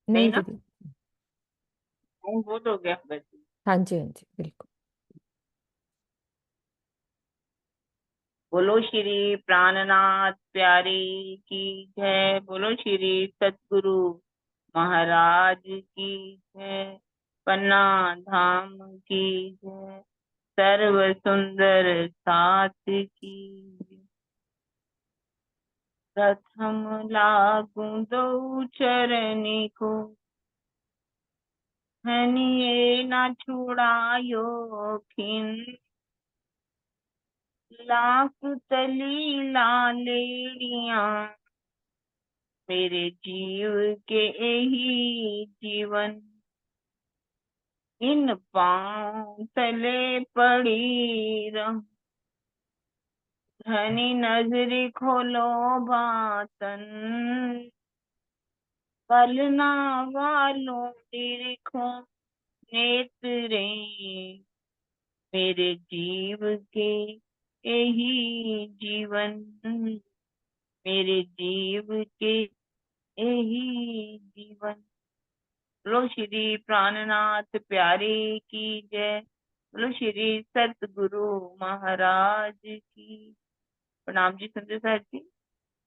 नहीं नहीं ना, दीदी। बहुत हो गया वैसे। हाँ जी, हाँ जी, बिल्कुल। बोलो श्री प्राणनाथ प्यारी की जय। बोलो श्री सतगुरु महाराज की जय। पन्ना धाम की जय। सर्व सुंदर साथ की जय। प्रथम लागू दो चरनी को, हनिए ना छुड़ायो खिन। लाख तली लालेड़िया, मेरे जीव के ही जीवन। इन पांव तले पड़ी रह, धनी नजरी खोलो बातन। पलना वालों निरीखो नेत्रे, मेरे जीव के यही जीवन। मेरे जीव के यही जीवन। बोलो श्री प्राणनाथ प्यारे की जय। बोलो श्री सतगुरु महाराज की। प्रणाम जी संजय सर जी।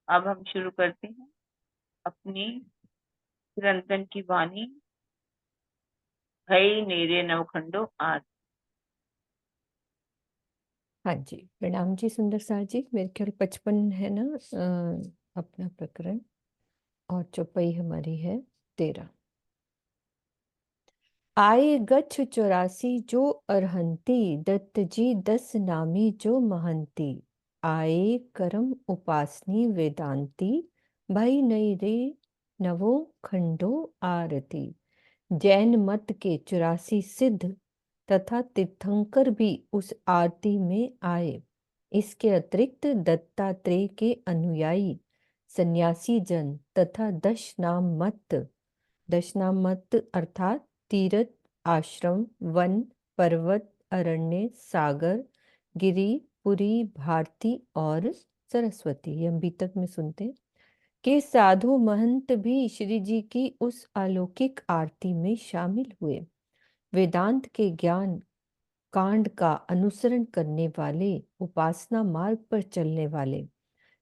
अब हम शुरू करते हैं अपनी चिरंतन की वाणी। भई नेरे नवखंडो आज। हाँ जी, प्रणाम जी सुंदर सार जी। मेरे ख्याल 55 है ना अपना प्रकरण, और चौपाई हमारी है 13। आए गच्छ 84 जो अरहंती, दत्त जी 10 नामी जो महंती। आए करम उपासनी वेदांती, भाई नई रे नवो खंडो आरती। जैन मत के 84 सिद्ध तथा तीर्थंकर भी उस आरती में आए। इसके अतिरिक्त दत्तात्रेय के अनुयायी सन्यासी जन तथा दशनाम मत अर्थात तीर्थ, आश्रम, वन, पर्वत, अरण्य, सागर, गिरी, पुरी, भारती और सरस्वती, ये हम बीतक में सुनते हैं, के साधु महंत भी श्री जी की उस अलौकिक आरती में शामिल हुए। वेदांत के ज्ञान कांड का अनुसरण करने वाले, उपासना मार्ग पर चलने वाले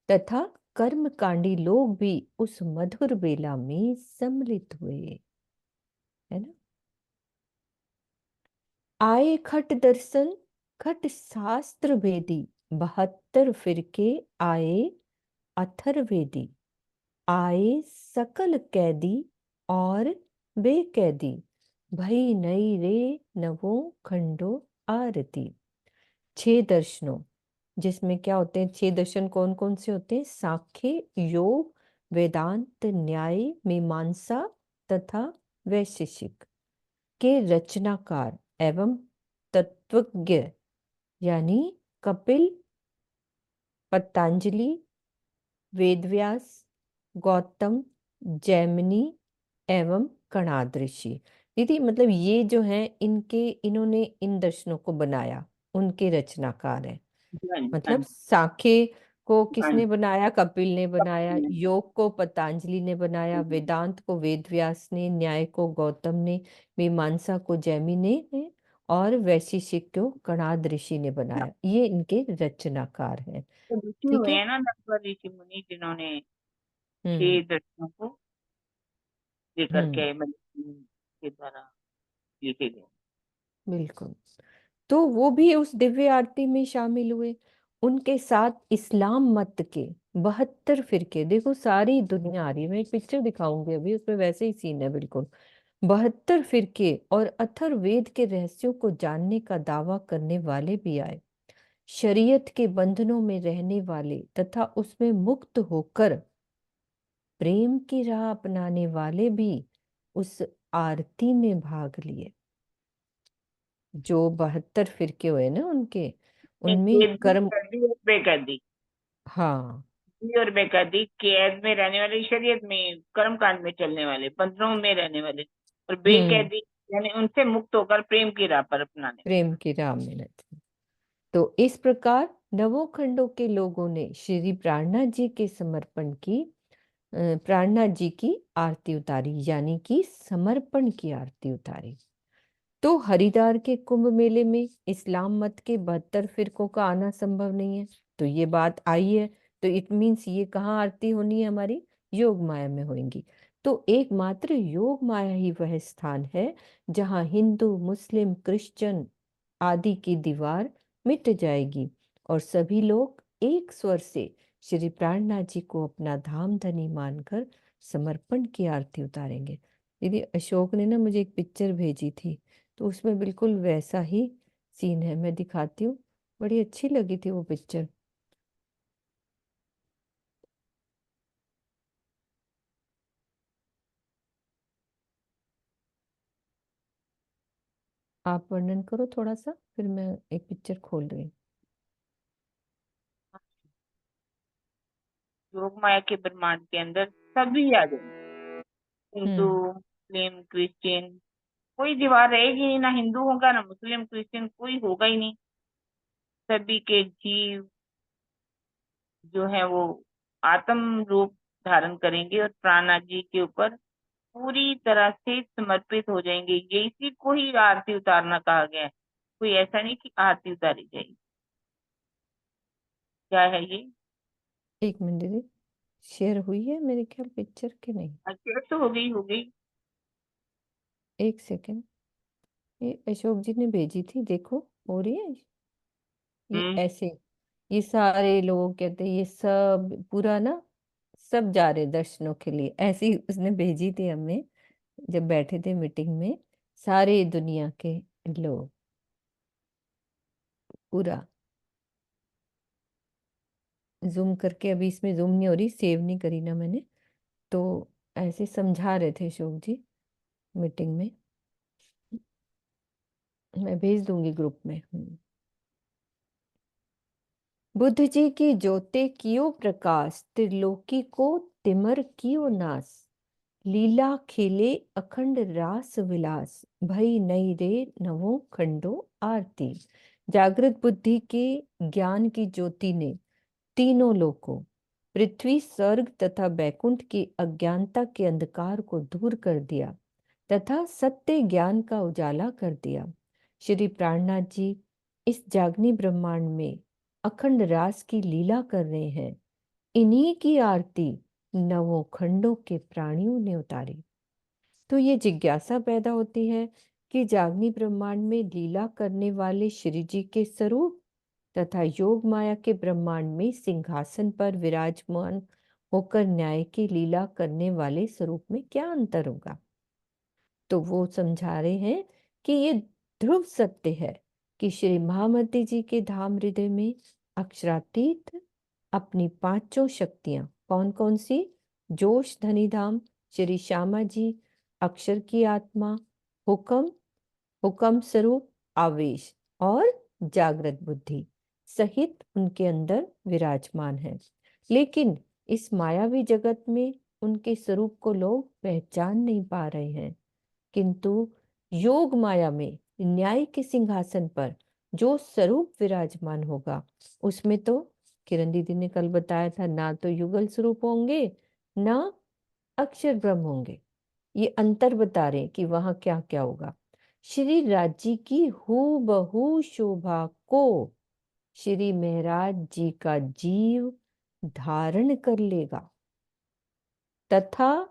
तथा कर्मकांडी लोग भी उस मधुर बेला में सम्मिलित हुए, है ना। आए खट दर्शन, खट शास्त्र वेदी, 72 फिरके आए अथर्वेदी। आए सकल कैदी और बेकैदी, भई नई रे नवो खंडो आरती। 6 दर्शनों, जिसमें क्या होते हैं 6 दर्शन, कौन कौन से होते हैं? सांख्य, योग, वेदांत, न्याय, मीमांसा तथा वैशेषिक के रचनाकार एवं तत्वज्ञ, यानी कपिल, पतंजलि, वेदव्यास, गौतम, जैमिनी एवं कणाद ऋषि। दीदी मतलब ये जो हैं इनके, इन्होंने इन दर्शनों को बनाया, उनके रचनाकार हैं। हाँ जी, हाँ मतलब जी, सांख्य को हाँ किसने जी। बनाया? कपिल ने बनाया। कपिल योग को पतंजलि ने बनाया। ने। वेदांत को वेदव्यास ने, न्याय को गौतम ने, मीमांसा को जैमिनी ने और वैशेषिक को कणाद ऋषि ने बनाया। ये इनके रचनाकार हैं। तो ऋषि ठीक हुए है। हैं ना लगभग ऋषि मुनि जिन्होंने हम्म। 6 दर्शनों को लेकर हम्म। के मतलब के द्वारा लिखे गए। बिल्कुल। तो वो भी उस दिव्य आरती में शामिल हुए। उनके साथ इस्लाम मत के 72 फिरके, देखो सारी दुनिया आ रही है। मैं एक पिक्चर दिखाऊंगी अभी, उसमें वैसे ही सीन है बिल्कुल। 72 फिरके और अथर्ववेद के रहस्यों को जानने का दावा करने वाले भी आए। शरीयत के बंधनों में रहने वाले तथा उसमें मुक्त होकर प्रेम की राह अपनाने वाले भी उस आरती में भाग लिए। जो 72 फिरके हुए ना उनके, उनमें कैद भी कर्म। कर दी और बेकैदी। हाँ। भी और बेकैदी, कैद में रहने वाले, शरीयत में कर्म कांड में चलने वाले, बंधनों में रहने वाले, और हम्म। बेकैदी यानी उनसे मुक्त होकर प्रेम की राह पर अपनाने। प्रेम की राह में रहते। तो इस प्रकार नवों खंडों के लोगों ने श्री प्राणनाथ जी के समर्पण की प्राणनाथ जी की आरती उतारी, यानी कि समर्पण की आरती उतारी। तो हरिद्वार के कुंभ मेले में इस्लाम मत के 72 फिरकों का आना संभव नहीं है, तो ये बात आई है। तो इट मीन्स ये कहाँ आरती होनी है हमारी? योग माया में होंगी। तो एकमात्र योग माया ही वह स्थान है जहाँ हिंदू, मुस्लिम, क्रिश्चियन आदि की दीवार मिट जाएगी और सभी लोग एक स्वर से श्री प्राणनाथ जी को अपना धाम धनी मानकर समर्पण की आरती उतारेंगे। दीदी, अशोक ने ना मुझे एक पिक्चर भेजी थी, तो उसमें बिल्कुल वैसा ही सीन है, मैं दिखाती हूँ। बड़ी अच्छी लगी थी वो पिक्चर। आप वर्णन करो थोड़ा सा, फिर मैं एक पिक्चर खोल रही हूँ। योग माया के ब्रह्मांड के अंदर सभी आ जाएंगे। हिंदू, हम्म। मुस्लिम, क्रिश्चियन, कोई दीवार रहेगी नहीं, ना हिंदू होगा ना मुस्लिम क्रिश्चियन, कोई होगा ही नहीं। सभी के जीव जो है वो आत्म रूप धारण करेंगे और प्राणनाथ जी के ऊपर पूरी तरह से समर्पित हो जाएंगे। ये इसी को ही आरती उतारना कहा गया है। कोई ऐसा नहीं कि आरती उतारी जाएगी। क्या है ये? एक मिनट दीदी, शेयर हुई है मेरे ख्याल पिक्चर के नहीं। अच्छा, तो हो गई, हो गई। एक सेकेंड, ये अशोक जी ने भेजी थी, देखो हो रही है ये हम्म। ऐसे। ये सारे लोग कहते हैं ये सब पूरा ना, सब जा रहे दर्शनों के लिए, ऐसी उसने भेजी थी हमें जब बैठे थे मीटिंग में, सारे दुनिया के लोग पूरा। जूम करके, अभी इसमें जूम नहीं हो रही, सेव नहीं करी ना मैंने, तो ऐसे समझा रहे थे अशोक जी मीटिंग में। मैं भेज दूंगी ग्रुप में। बुद्ध जी की ज्योति कियो प्रकाश, त्रिलोकी को तिमर कियो नाश, लीला खेले अखंड रास विलास, भई नई रे नवो खंडो आरती। जागृत बुद्धि के ज्ञान की ज्योति ने तीनों लोकों, पृथ्वी, स्वर्ग तथा बैकुंठ की अज्ञानता के अंधकार को दूर कर दिया तथा सत्य ज्ञान का उजाला कर दिया। श्री प्राणनाथ जी इस जागनी ब्रह्मांड में अखंड रास की लीला कर रहे हैं। इन्हीं की आरती नवों खंडों के प्राणियों ने उतारी। तो ये जिज्ञासा पैदा होती है कि जागनी ब्रह्मांड में लीला करने वाले श्री जी के स्वरूप तथा योग माया के ब्रह्मांड में सिंहासन पर विराजमान होकर न्याय की लीला करने वाले स्वरूप में क्या अंतर होगा। तो वो समझा रहे हैं कि ये ध्रुव सत्य है कि श्री महामती जी के धाम हृदय में अक्षरातीत अपनी पांचों शक्तियां कौन कौन सी? जोश धनी धाम श्री श्यामा जी, अक्षर की आत्मा, हुक्म, हुक्म स्वरूप, आवेश और जागृत बुद्धि सहित उनके अंदर विराजमान है। लेकिन इस मायावी जगत में उनके स्वरूप को लोग पहचान नहीं पा रहे हैं। किंतु योग माया में न्याय के सिंहासन पर जो स्वरूप विराजमान होगा, उसमें तो किरण दीदी ने कल बताया था, ना तो युगल स्वरूप होंगे ना अक्षर ब्रह्म होंगे। ये अंतर बता रहे हैं कि वहां क्या क्या होगा। श्री राज्य की हूबहू शोभा को श्री महाराज जी का जीव धारण कर लेगा तथा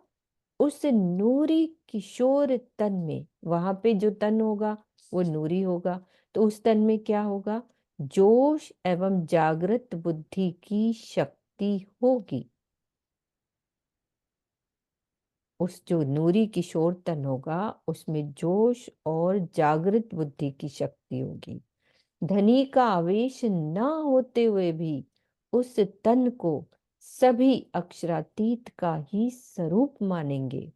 उस नूरी किशोर तन में, वहां पे जो तन होगा वो नूरी होगा, तो उस तन में क्या होगा? जोश एवं जागृत बुद्धि की शक्ति होगी। उस जो नूरी किशोर तन होगा उसमें जोश और जागृत बुद्धि की शक्ति होगी। धनी का आवेश न होते हुए भी उस तन को सभी अक्षरातीत का ही स्वरूप मानेंगे।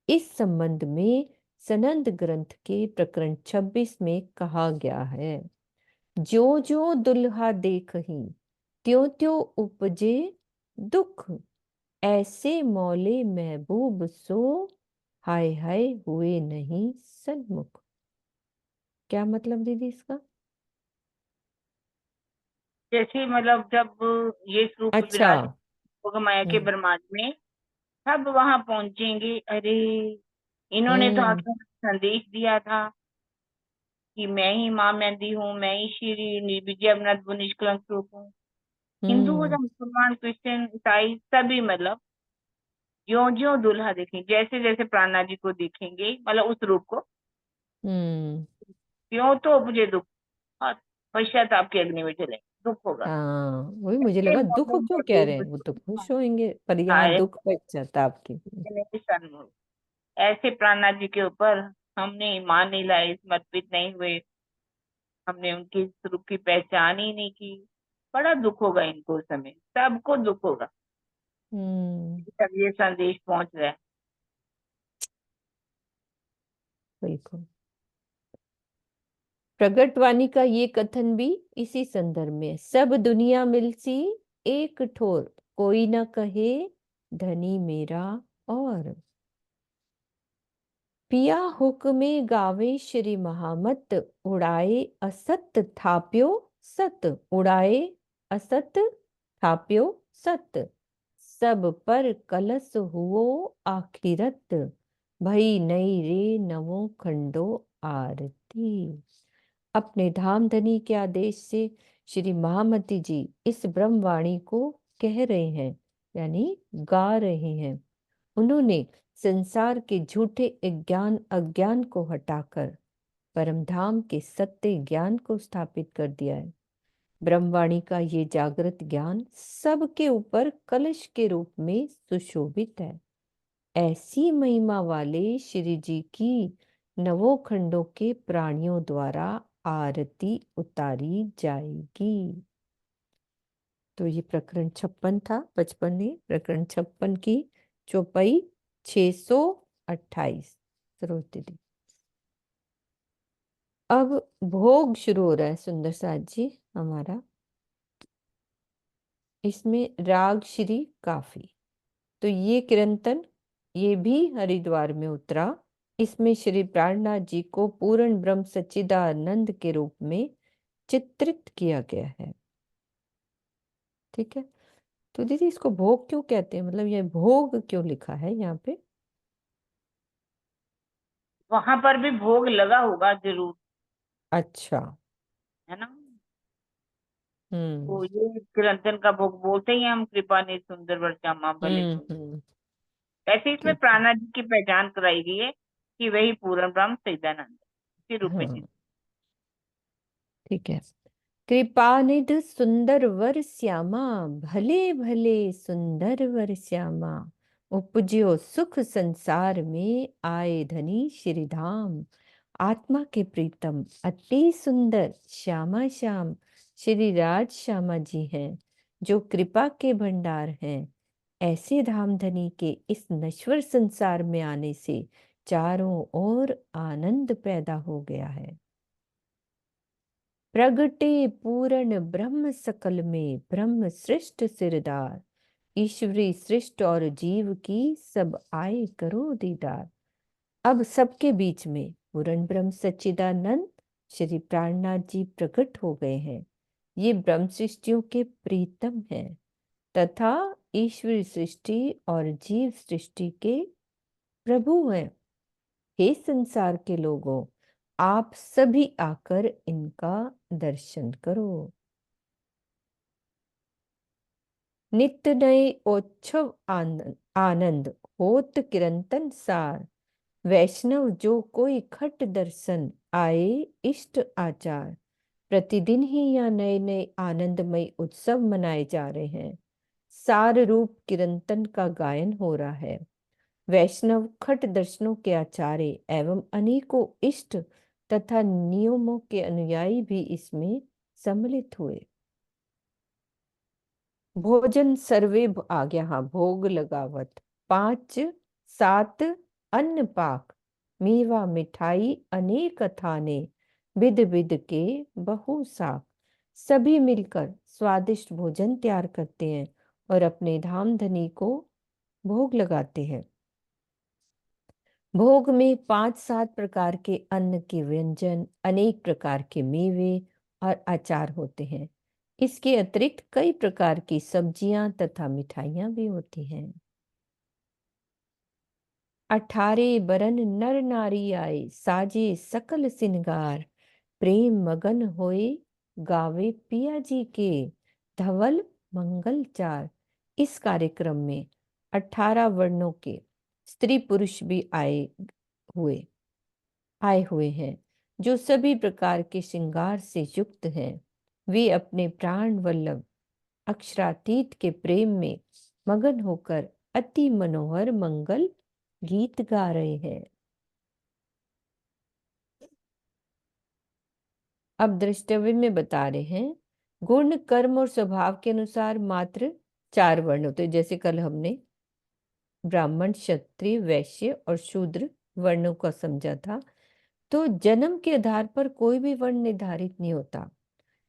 इस संबंध में सनंद ग्रंथ के प्रकरण 26 में कहा गया है, जो जो दुल्हा देखही त्यों त्यों उपजे दुख, ऐसे मौले महबूब सो, हाय हाय हुए नहीं सन्मुख। क्या मतलब दीदी इसका? जैसे मतलब जब ये स्वरूप अच्छा। विराज योग माया के हम्म। ब्रह्मांड में, सब वहां पहुंचेंगे। अरे, इन्होंने तो हम्म। आखिर में संदेश दिया था कि मैं ही माँ मेहंदी हूँ, मैं ही श्री निर्विजय अवनत निष्कलंक स्वरूप हूँ। हिंदू हो या हम्म। मुसलमान, क्रिश्चियन, ईसाई, सभी मतलब ज्यो ज्यो दूल्हा देखेंगे, जैसे जैसे प्राणनाथ जी को देखेंगे, मतलब उस रूप को, हम्म। त्यों तो मुझे दुख और पश्चाताप की अग्नि में जले, दुख होगा। हाँ, वही मुझे ऐसे लगा दुख मोमेंट क्यों है कह रहे हैं, वो तो हाँ, खुश होंगे, पर यहाँ हाँ, दुख पश्चाताप की। ऐसे सन्मुख, ऐसे प्राणनाथ जी के ऊपर हमने ईमान नहीं लाए, समर्पित नहीं हुए, हमने उनकी स्वरूप की पहचान ही नहीं की। बड़ा दुख होगा इनको, उस समय सबको दुख होगा। हम्म। तब ये संदेश पहुंच रहा है। बिल्कुल। प्रगटवाणी का ये कथन भी इसी संदर्भ में है। सब दुनिया मिलसी एक ठोर, कोई ना कहे धनी मेरा और। पिया हुक्मे गावे श्री महामत, उड़ाए असत थाप्यो सत, उड़ाए असत थाप्यो सत। सब पर कलस हुओ आखिरत, भई नई रे नवो खंडो आरती। अपने धामधनी के आदेश से श्री महामती जी इस ब्रह्मवाणी को कह रहे हैं, यानी गा रहे हैं। उन्होंने संसार के झूठे अज्ञान अज्ञान को हटाकर परम धाम के सत्य ज्ञान को स्थापित कर दिया है। ब्रह्मवाणी का ये जागृत ज्ञान सबके ऊपर कलश के रूप में सुशोभित है। ऐसी महिमा वाले श्री जी की नवों खंडों के प्राणियों द्वारा आरती उतारी जाएगी। तो ये प्रकरण 56 था, 55 प्रकरण 56 की चौपाई 628। सरोज दीदी, अब भोग शुरू हो रहा है सुंदर साथ जी हमारा। इसमें राग श्री काफी। तो ये कीर्तन, ये भी हरिद्वार में उतरा। इसमें श्री प्राणनाथ जी को पूर्ण ब्रह्म सच्चिदानंद के रूप में चित्रित किया गया है। ठीक है। तो दीदी इसको भोग क्यों कहते हैं, मतलब ये भोग क्यों लिखा है यहाँ पे? वहां पर भी भोग लगा होगा जरूर, अच्छा। है ना। हम्म। तो ये कीर्तन का भोग बोलते ही हैं हम, कृपा ने सुंदर वर्चा भले हम्म। तुम। हम्म। वैसे इसमें ठीक है। प्राणनाथ जी की पहचान कराई गई है कि वही पूर्ण ब्रह्म सच्चिदानंद इसी रूप में हाँ, चित। ठीक है। कृपानिध सुंदर वर श्यामा, भले भले सुंदर वर श्यामा, उपजियो सुख संसार में आए धनी श्री धाम। आत्मा के प्रीतम अति सुंदर श्यामा श्याम श्री राज श्यामा जी हैं, जो कृपा के भंडार हैं। ऐसे धामधनी के इस नश्वर संसार में आने से चारों ओर आनंद पैदा हो गया है। प्रगटे पूर्ण ब्रह्म सकल में, ब्रह्म सृष्ट सिरदार। ईश्वरी सृष्ट और जीव की सब आए करो दीदार। अब सबके बीच में पूर्ण ब्रह्म सच्चिदानंद श्री प्राणनाथ जी प्रकट हो गए हैं। ये ब्रह्म सृष्टियों के प्रीतम हैं तथा ईश्वरी सृष्टि और जीव सृष्टि के प्रभु हैं। हे संसार के लोगों, आप सभी आकर इनका दर्शन करो। नित्य नए उत्सव आनंद आनंद होत किरंतन सार। वैष्णव जो कोई खट दर्शन आए इष्ट आचार। प्रतिदिन ही यहाँ नए नए आनंदमय उत्सव मनाए जा रहे हैं। सार रूप किरंतन का गायन हो रहा है। वैष्णव खट दर्शनों के आचार्य एवं अनेकों इष्ट तथा नियमों के अनुयायी भी इसमें सम्मिलित हुए। भोजन सर्वे आ गया, हाँ, भोग लगावत। 5 7 अन्न पाक, मेवा मिठाई अनेक थाने, विध विध के बहु साक। सभी मिलकर स्वादिष्ट भोजन तैयार करते हैं और अपने धाम धनी को भोग लगाते हैं। भोग में 5 7 प्रकार के अन्न के व्यंजन, अनेक प्रकार के मेवे और अचार होते हैं। इसके अतिरिक्त कई प्रकार की सब्जियां तथा मिठाइयां भी होती हैं। 18 बरन नर नारी आए, साजे सकल सिनगार, प्रेम मगन होए, गावे पिया जी के, धवल मंगल चार। इस कार्यक्रम में 18 वर्णों के स्त्री पुरुष भी हुए आए हुए हैं, जो सभी प्रकार के श्रृंगार से युक्त हैं। वे अपने प्राण वल्लभ अक्षरातीत के प्रेम में मगन होकर अति मनोहर मंगल गीत गा रहे हैं। अब द्रष्टव्य में बता रहे हैं, गुण कर्म और स्वभाव के अनुसार मात्र 4 वर्ण होते हैं। जैसे कल हमने ब्राह्मण, क्षत्रिय, वैश्य और शूद्र वर्णों का समझा था। तो जन्म के आधार पर कोई भी वर्ण निर्धारित नहीं होता,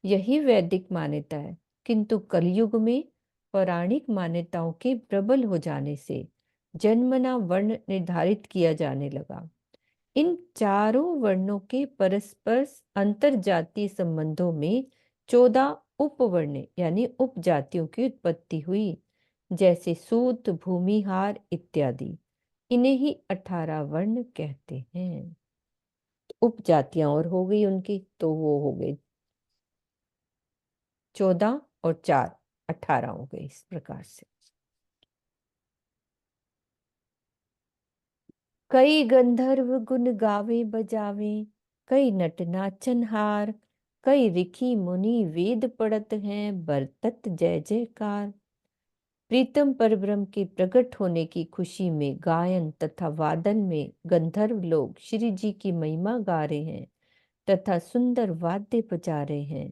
यही वैदिक मान्यता है। किंतु कलयुग में पौराणिक मान्यताओं के प्रबल हो जाने से जन्मना वर्ण निर्धारित किया जाने लगा। इन चारों वर्णों के परस्पर अंतरजातीय संबंधों में 14 उपवर्ण यानी उपजातियों की उत्पत्ति हुई, जैसे सूत, भूमिहार इत्यादि। इन्हें ही 18 वर्ण कहते हैं। उपजातियां और हो गई उनकी, तो वो हो गई 14 और 4 18 हो गए इस प्रकार से। कई गंधर्व गुण गावे बजावे, कई नट नाचन हार, कई ऋषि मुनि वेद पढ़त हैं, बरतत जय जयकार। प्रीतम परब्रह्म के प्रकट होने की खुशी में गायन तथा वादन में गंधर्व लोग श्री जी की महिमा गा रहे हैं तथा सुंदर वाद्य बजा रहे हैं।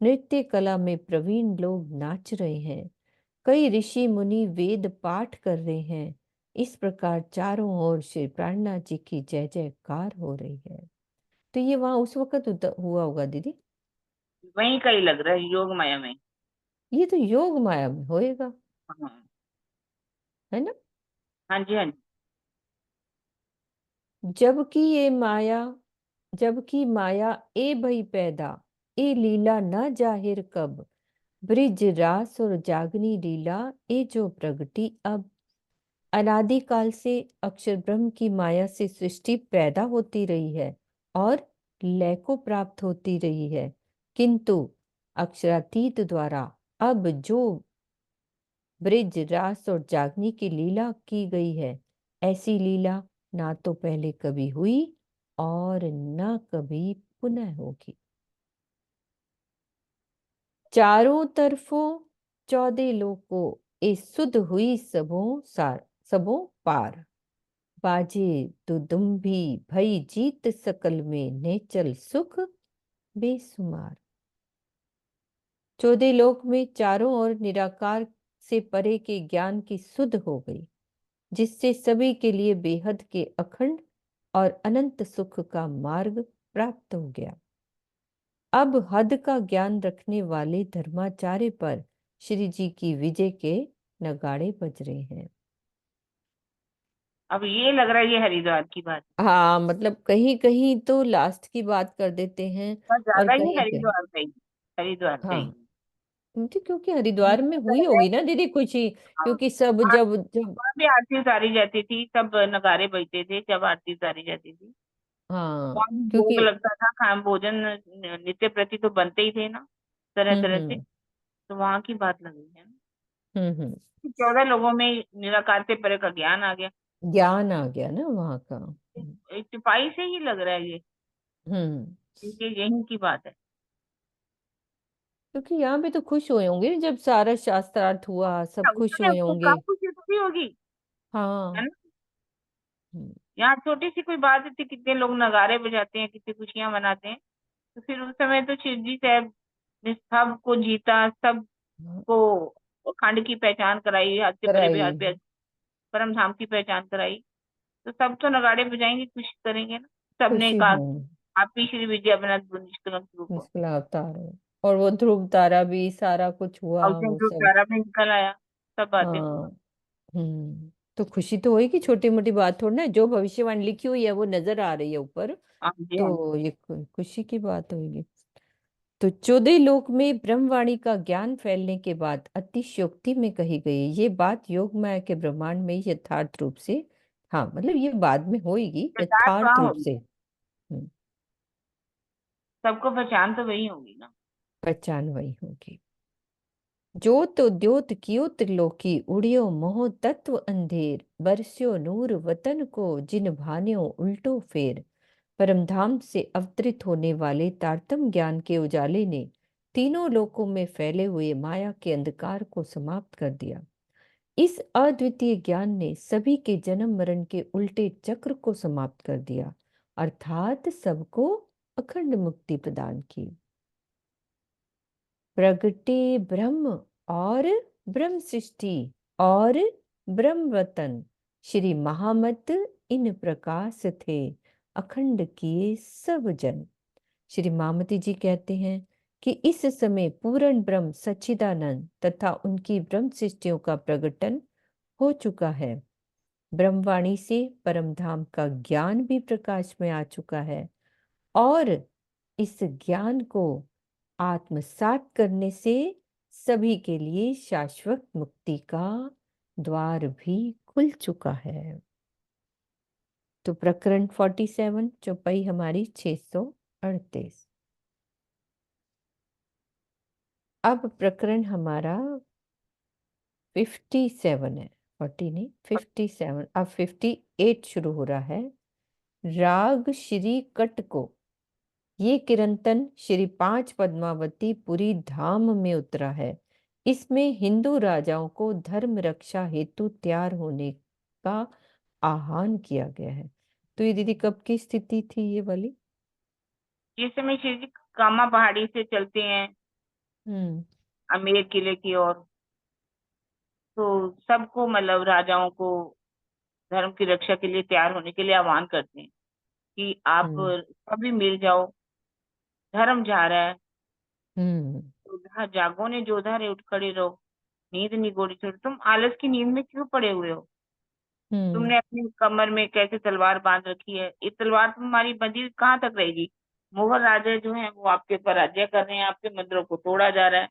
नृत्य कला में प्रवीण लोग नाच रहे हैं, कई ऋषि मुनि वेद पाठ कर रहे हैं। इस प्रकार चारों ओर श्री प्राणनाथ जी की जय जयकार हो रही है। तो ये वहां उस वक्त हुआ होगा दीदी। वहीं का ही लग रहा है, योग माया में। ये तो योग माया में होएगा, हाँ। है ना। हाँ जी, हाँ जी। जबकि ये माया जबकि माया ए भई पैदा, ए लीला न जाहिर कब, ब्रिज रास और जागनी लीला ए जो प्रगटी अब। अनादिकाल से अक्षर ब्रह्म की माया से सृष्टि पैदा होती रही है और लय को प्राप्त होती रही है, किंतु अक्षरातीत द्वारा अब जो ब्रिज रास और जागनी की लीला की गई है, ऐसी लीला ना तो पहले कभी हुई और न कभी पुनः होगी। चारों तरफों 14 लोकों ए सुध हुई सबों सार, सबों पार। बाजे दुदुम्भी भई जीत सकल में, नेचल सुख बेसुमार। 14 लोक में चारों ओर निराकार से परे के ज्ञान की सुध हो गई, जिससे सभी के लिए बेहद के अखंड और अनंत सुख का मार्ग प्राप्त हो गया। अब हद का ज्ञान रखने वाले धर्माचार्य पर श्री जी की विजय के नगाड़े बज रहे हैं। अब ये लग रहा है ये हरिद्वार की बात। हाँ, मतलब कहीं कहीं तो लास्ट की बात कर देते हैं पर और ज्यादा ही कहीं कहीं। हरिद्वार का ही, हरिद्वार का ही। हाँ, क्योंकि हरिद्वार में मुझे हुई लग रहा है होगी ना कि दीदी खुशी, हाँ, क्योंकि सब वहाँ जब जब वहाँ भी आरती उतारी जाती थी, सब नगाड़े बजते थे जब आरती उतारी जाती थी। हाँ, वहाँ भी भोग क्योंकि लगता था, खान भोजन नित्य प्रति तो बनते ही थे ना, तरह तरह से। हम्म। तो वहाँ की बात लग रही है ना। हम्म। 14 लोगों में निराकार से परे का ज्ञान आ गया। ज्ञान आ गया ना वहाँ का। एक सिपाही से ही लग रहा है ये, हम्म। क्योंकि यही की बात है। क्योंकि यहाँ पे तो खुश हुए होंगे जब सारा शास्त्रार्थ हुआ, सब खुश उसमें हुए उसको होंगे। कम खुशी तो भी होगी, है हाँ। ना। हम्म। यहाँ छोटी सी कोई बात थी, कितने लोग नगाड़े बजाते हैं, कितनी खुशियां मनाते हैं। तो फिर उस समय तो शिव जी साहब ने सबको जीता, सबको अखंड की पहचान कराई, हाथ से परे भी कराई। हाथ पे परम धाम की पहचान कराई। तो सब तो नगाड़े बजाएंगे, खुशी करेंगे ना। सबने खुशी कहा हो। आप ही श्री विजयनाथ निष्कलंक रूप। मुश्किल अवतार है। और वो ध्रुव तारा भी सारा कुछ हुआ और वो जो सब। प्यारा भी निकल आया, सब बातें हुई। हाँ। तो खुशी तो होगी, छोटी मोटी बात थोड़ी ना, जो भविष्यवाणी लिखी हुई है वो नजर आ रही है ऊपर। हाँ जी, हाँ जी। तो ये खुशी की बात होगी। तो 14 लोक में ब्रह्मवाणी का ज्ञान फैलने के बाद अतिशयोक्ति में कही गई ये बात योग माया के ब्रह्मांड में यथार्थ रूप से हाँ मतलब ये बाद में होगी पहचान यथार्थ कहाँ रूप होगी, से। हम्म, सबको पहचान तो वही होगी ना। पहचान वही होगी। ज्योत द्योत कियो त्रिलोकी उड़ियो मोह तत्व अंधेर बरस्यो नूर वतन को जिन भानियो उल्टो फेर। परमधाम से अवतरित होने वाले तारतम ज्ञान के उजाले ने तीनों लोकों में फैले हुए माया के अंधकार को समाप्त कर दिया। इस अद्वितीय ज्ञान ने सभी के जन्म मरण के उल्टे चक्र को समाप्त कर दिया, अर्थात सबको अखंड मुक्ति प्रदान की। प्रगटे ब्रह्म और ब्रह्म सृष्टि और ब्रह्म वतन श्री महामत इन प्रकाश थे अखंड किए सब जन। श्री मामती जी कहते हैं कि इस समय पूर्ण ब्रह्म सच्चिदानंद तथा उनकी ब्रह्म सृष्टियों का प्रकटन हो चुका है। ब्रह्मवाणी से परम धाम का ज्ञान भी प्रकाश में आ चुका है और इस ज्ञान को आत्मसात करने से सभी के लिए शाश्वत मुक्ति का द्वार भी खुल चुका है। तो प्रकरण 47 चौपाई हमारी 638। अब प्रकरण हमारा 57 है, 40 नहीं 57, अब 58 शुरू हो रहा है। राग श्री कट को ये कीर्तन श्री पांच पद्मावती पुरी धाम में उतरा है। इसमें हिंदू राजाओं को धर्म रक्षा हेतु तैयार होने का आह्वान किया गया है। तो ये दीदी कब की स्थिति थी ये वाली? जिस समय श्री जी कामा पहाड़ी से चलते हैं हम्म। आमेर किले की ओर, तो सबको मतलब राजाओं को धर्म की रक्षा के लिए तैयार होने के लिए आह्वान करते हैं कि आप हम्म। कभी मिल जाओ, धर्म जा रहा है। हम्म। तो जागो ने जो धारे उठ खड़े रहो, नींद निगोड़ी छोड़, तुम आलस की नींद में क्यों पड़े हुए हो? हम्म। तुमने अपनी कमर में कैसे तलवार बांध रखी है? ये तलवार तुम्हारी बंधी कहाँ तक रहेगी? मुगल राजा जो है वो आपके ऊपर राज्य कर रहे हैं, आपके मंदिरों को तोड़ा जा रहा है,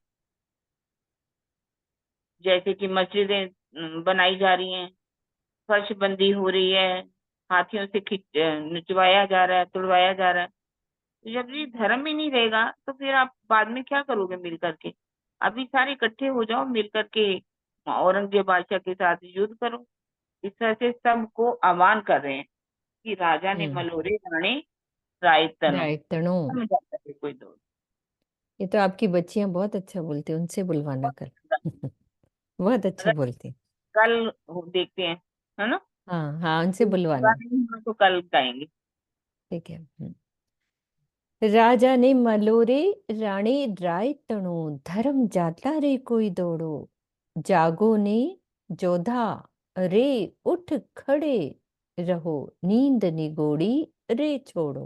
जैसे कि मस्जिदें बनाई जा रही हैं, फर्श बंदी हो रही है, हाथियों से निचवाया जा रहा है, तुड़वाया जा रहा है। तो जब ये धर्म ही नहीं रहेगा तो फिर आप बाद में क्या करोगे मिल करके? अभी सारे इकट्ठे हो जाओ, मिल करके औरंगजेब बादशाह के साथ युद्ध करो। इस तरह से सबको आह्वान कर रहे हैं कि राजा ने हम्म। मलोरे रानी रायतनो रायतनो। समझा सके कोई दो। ये तो आपकी बच्चियां बहुत अच्छा बोलती, उनसे बुलवाना कल। बहुत अच्छा अगर बोलती। कल देखते हैं, है ना? हाँ हाँ, उनसे पूरा बुलवाना। नहीं हुआ तो कल गाएंगे। ठीक है। राजा ने मलोरे राणी राय तणो धर्म जाता रे कोई दौड़ो। जागो ने जोधा रे उठ खड़े रहो नींद निगोड़ी रे छोड़ो।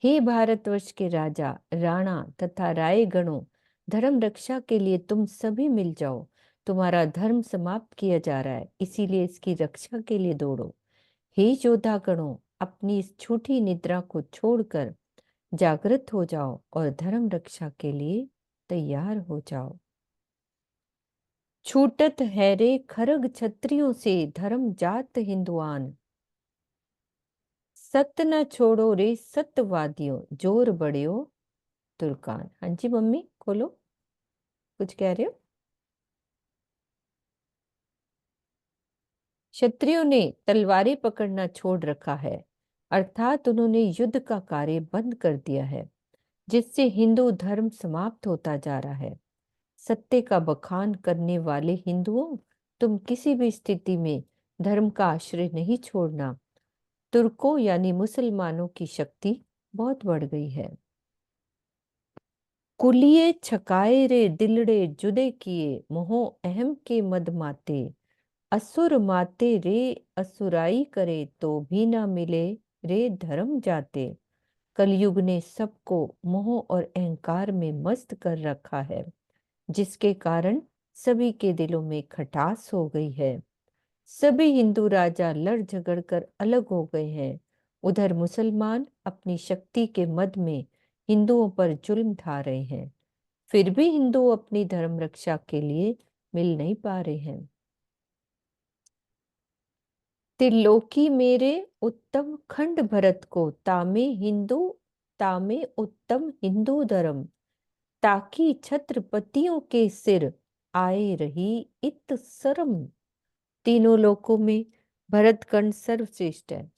हे भारतवर्ष के राजा राणा तथा रायगणों, धर्म रक्षा के लिए तुम सभी मिल जाओ। तुम्हारा धर्म समाप्त किया जा रहा है, इसीलिए इसकी रक्षा के लिए दौड़ो। हे योद्धागणों, अपनी इस झूठी निद्रा को छोड़कर जागृत हो जाओ और धर्म रक्षा के लिए तैयार हो जाओ। छूटत है रे खरग क्षत्रियों से धर्म जात हिंदुआन। सत न छोड़ो रे सत्यवादियों जोर बड़ियो तुर्कान। हाँ जी मम्मी खोलो, कुछ कह रहे हो? क्षत्रियों ने तलवारें पकड़ना छोड़ रखा है, अर्थात उन्होंने युद्ध का कार्य बंद कर दिया है, जिससे हिंदू धर्म समाप्त होता जा रहा है। सत्य का बखान करने वाले हिंदुओं, तुम किसी भी स्थिति में धर्म का आश्रय नहीं छोड़ना। तुर्कों यानी मुसलमानों की शक्ति बहुत बढ़ गई है। कुलिये छकाए रे दिलड़े जुदे किए मोहो अहम के मद माते। असुर माते रे असुराई करे तो भी ना मिले रे धर्म जाते। कलयुग ने सबको मोह और अहंकार में मस्त कर रखा है, जिसके कारण सभी के दिलों में खटास हो गई है। सभी हिंदू राजा लड़ झगड़ कर अलग हो गए हैं। उधर मुसलमान अपनी शक्ति के मद में हिंदुओं पर जुल्म ढा रहे हैं, फिर भी हिंदू अपनी धर्म रक्षा के लिए मिल नहीं पा रहे हैं। त्रिलोकी मेरे उत्तम खंड भरत को, तामे उत्तम हिंदू धर्म, ताकि छत्रपतियों के सिर आए रही इत सरम। तीनों लोकों में भरतखंड सर्वश्रेष्ठ है,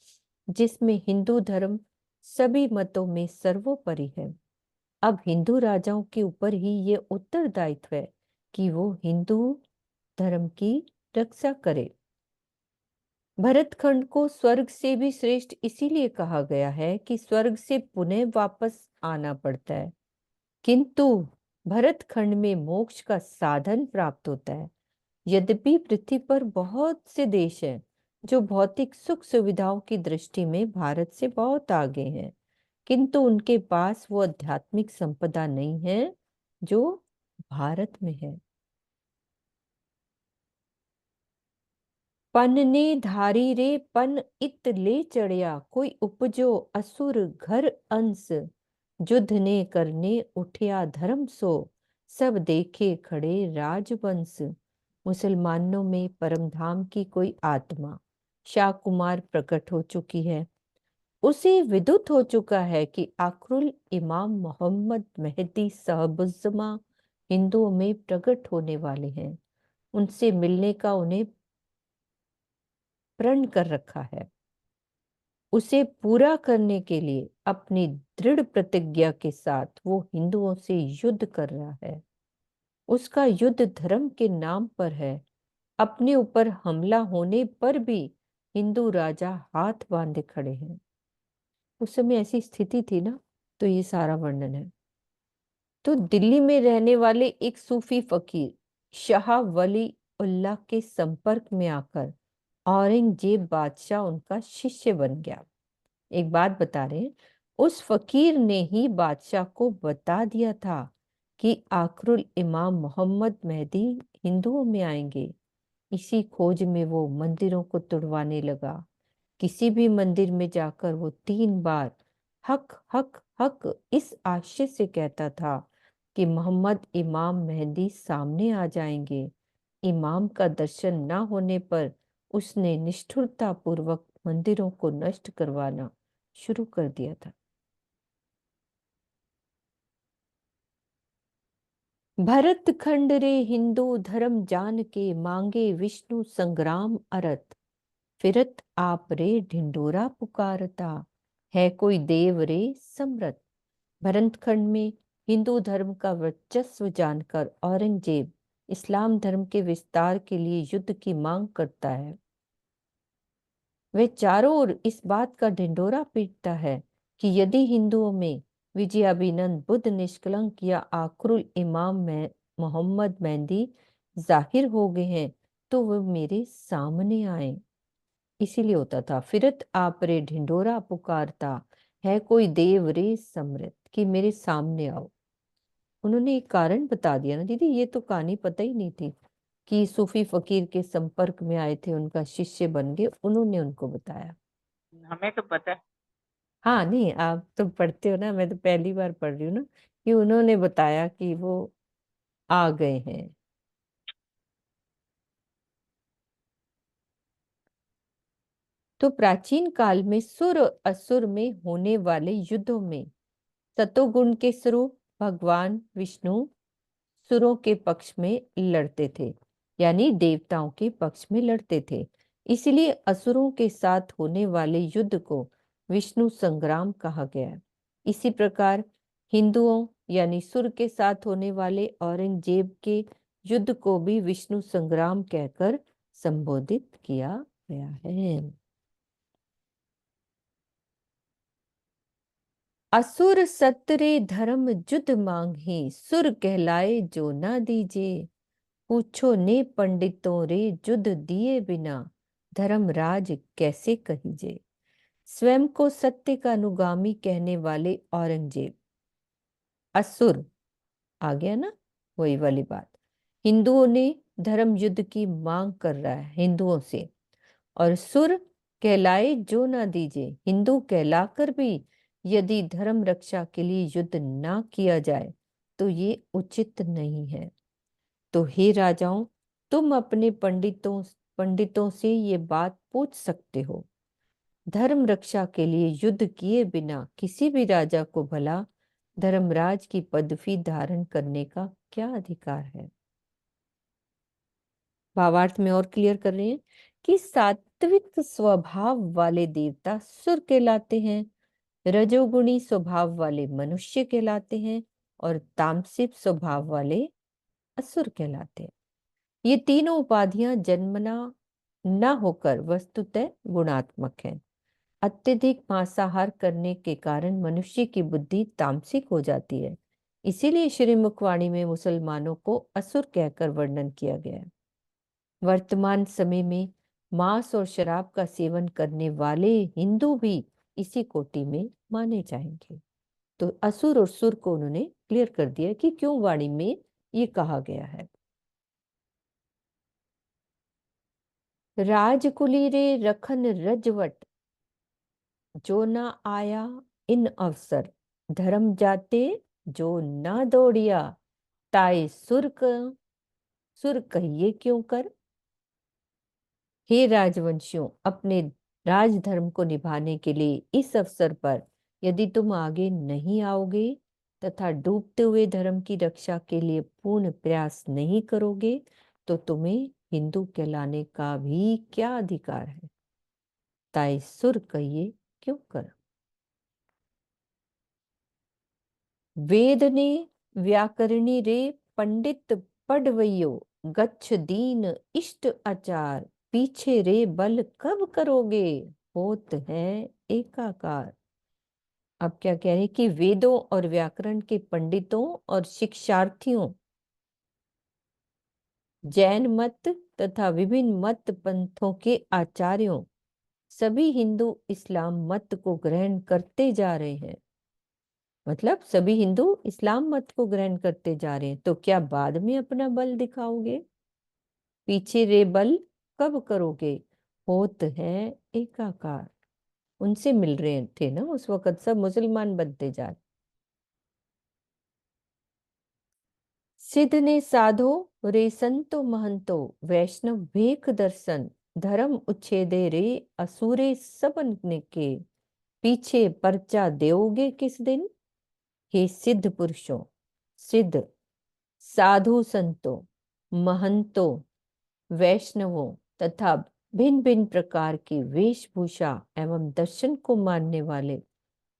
जिसमें हिंदू धर्म सभी मतों में सर्वोपरि है। अब हिंदू राजाओं के ऊपर ही ये उत्तरदायित्व है कि वो हिंदू धर्म की रक्षा करे। भरतखंड को स्वर्ग से भी श्रेष्ठ इसीलिए कहा गया है कि स्वर्ग से पुनः वापस आना पड़ता है, किंतु भरतखंड में मोक्ष का साधन प्राप्त होता है। यद्यपि पृथ्वी पर बहुत से देश हैं जो भौतिक सुख सुविधाओं की दृष्टि में भारत से बहुत आगे हैं, किंतु उनके पास वो आध्यात्मिक संपदा नहीं है जो भारत में है। पन ने धारी रे पन इत ले चढ़िया, कोई उपजो असुर घर अंश, युद्ध ने करने उठिया धर्म सो, सब देखे खड़े राजवंश। मुसलमानों में परमधाम की कोई आत्मा शाह कुमार प्रकट हो चुकी है। उसे विदुत हो चुका है कि आखरुल इमाम मोहम्मद मेहदी साहबुज़्ज़मा हिंदुओं में प्रकट होने वाले हैं। उनसे मिलने का उन्हें प्रण कर रखा है। उसे पूरा करने के लिए अपनी दृढ़ प्रतिज्ञा के साथ वो हिंदुओं से युद्ध कर रहा है। उसका युद्ध धर्म के नाम पर है। अपने ऊपर हमला होने पर भी हिंदू राजा हाथ बांधे खड़े हैं। उस समय ऐसी स्थिति थी ना, तो ये सारा वर्णन है। तो दिल्ली में रहने वाले एक सूफी फकीर शाह वली उल्लाह के संपर्क में आकर औरंगजेब बादशाह उनका शिष्य बन गया। एक बात बता रहे हैं, उस फकीर ने ही बादशाह को बता दिया था कि आखरुल इमाम मोहम्मद मेहदी हिंदुओं में आएंगे। इसी खोज में वो मंदिरों को तुड़वाने लगा। किसी भी मंदिर में जाकर वो 3 बार हक हक हक इस आशय से कहता था कि मोहम्मद इमाम मेहदी सामने आ जाएंगे। इमाम का दर्शन न होने पर उसने निष्ठुरता पूर्वक मंदिरों को नष्ट करवाना शुरू कर दिया था। भरत खंड रे हिंदू धर्म जान के, मांगे विष्णु संग्राम अरत, फिरत आप रे ढिंडोरा पुकारता, है कोई देव रे समरत। भरतखंड में हिंदू धर्म का वर्चस्व जानकर औरंगजेब इस्लाम धर्म के विस्तार के लिए युद्ध की मांग करता है। वह चारों ओर इस बात का ढिंडोरा पीटता है कि यदि हिंदुओं में विजयाभिनंद बुद्ध निष्कलंक या आखरुल इमाम में मोहम्मद मेहदी जाहिर हो गए हैं तो वह मेरे सामने आए। इसीलिए होता था फिरत आप रे ढिंडोरा पुकारता, है कोई देव रे समृत, कि मेरे सामने आओ। उन्होंने एक कारण बता दिया ना दीदी, ये तो कहानी पता ही नहीं थी कि सूफी फकीर के संपर्क में आए थे, उनका शिष्य बन गए, उन्होंने उनको बताया। हमें तो पता है। हाँ नहीं, आप तो पढ़ते हो ना, मैं तो पहली बार पढ़ रही हूँ ना, कि उन्होंने बताया कि वो आ गए हैं। तो प्राचीन काल में सुर असुर में होने वाले युद्धों में सतोगुण के स्वरूप भगवान विष्णु सुरों के पक्ष में लड़ते थे, यानी देवताओं के पक्ष में लड़ते थे। इसलिए असुरों के साथ होने वाले युद्ध को विष्णु संग्राम कहा गया। इसी प्रकार हिंदुओं यानी सुर के साथ होने वाले औरंगजेब के युद्ध को भी विष्णु संग्राम कहकर संबोधित किया गया है। असुर सतरे धर्म जुद मांगे, सुर कहलाए जो ना दीजे, पूछो ने पंडितों रे जुद दिए बिना, धर्मराज कैसे कहीजे। स्वयं को सत्य का अनुगामी कहने वाले औरंगजेब असुर, आ गया ना वही वाली बात, हिंदुओं ने धर्म युद्ध की मांग कर रहा है हिंदुओं से, और सुर कहलाए जो ना दीजिए, हिंदू कहलाकर भी यदि धर्म रक्षा के लिए युद्ध ना किया जाए तो ये उचित नहीं है। तो हे राजाओं, तुम अपने पंडितों पंडितों से ये बात पूछ सकते हो। धर्म रक्षा के लिए युद्ध किए बिना किसी भी राजा को भला धर्मराज की पदवी धारण करने का क्या अधिकार है। भावार्थ में और क्लियर कर रहे हैं कि सात्विक स्वभाव वाले देवता सुर कहलाते हैं, रजोगुणी स्वभाव वाले मनुष्य कहलाते हैं और तामसिक स्वभाव वाले असुर कहलाते हैं। ये तीनों उपाधियां जन्मना न होकर वस्तुतः गुणात्मक हैं। अत्यधिक मांसाहार करने के कारण मनुष्य की बुद्धि तामसिक हो जाती है। इसीलिए श्रीमुखवाणी में मुसलमानों को असुर कहकर वर्णन किया गया है। वर्तमान समय में मांस और शराब का सेवन करने वाले हिंदू भी इसी कोटि में माने जाएंगे। तो असुर और सुर को उन्होंने क्लियर कर दिया कि क्यों वाणी में ये कहा गया है। राजकुली रे रखन रजवट, जो ना आया इन अवसर, धर्म जाते जो ना दौड़िया, ताए सुर कहिए क्यों कर। हे राजवंशियों, अपने राजधर्म को निभाने के लिए इस अवसर पर यदि तुम आगे नहीं आओगे तथा डूबते हुए धर्म की रक्षा के लिए पूर्ण प्रयास नहीं करोगे तो तुम्हें हिंदू कहलाने का भी क्या अधिकार है। ताई सुर कहिए क्यों कर। वेद ने व्याकरणी रे पंडित पढ़वइयो, गच्छ दीन इष्ट आचार, पीछे रे बल कब करोगे, होत है एकाकार। अब क्या कह रहे हैं कि वेदों और व्याकरण के पंडितों और शिक्षार्थियों, जैन मत तथा विभिन्न मत पंथों के आचार्यों, सभी हिंदू इस्लाम मत को ग्रहण करते जा रहे हैं। मतलब सभी हिंदू इस्लाम मत को ग्रहण करते जा रहे हैं, तो क्या बाद में अपना बल दिखाओगे, पीछे रे बल कब करोगे, होत है एकाकार। उनसे मिल रहे थे ना उस वक्त, सब मुसलमान बनते जा रहे। सिद्ध ने साधो रे संतो महंतो, वैष्णव भेख दर्शन, धर्म उच्छेदे रे असुरे सबन के, पीछे पर्चा देओगे किस दिन। हे सिद्ध पुरुषों, सिद्ध साधु संतों, महंतों, वैष्णवों तथा भिन्न भिन्न प्रकार की वेशभूषा एवं दर्शन को मानने वाले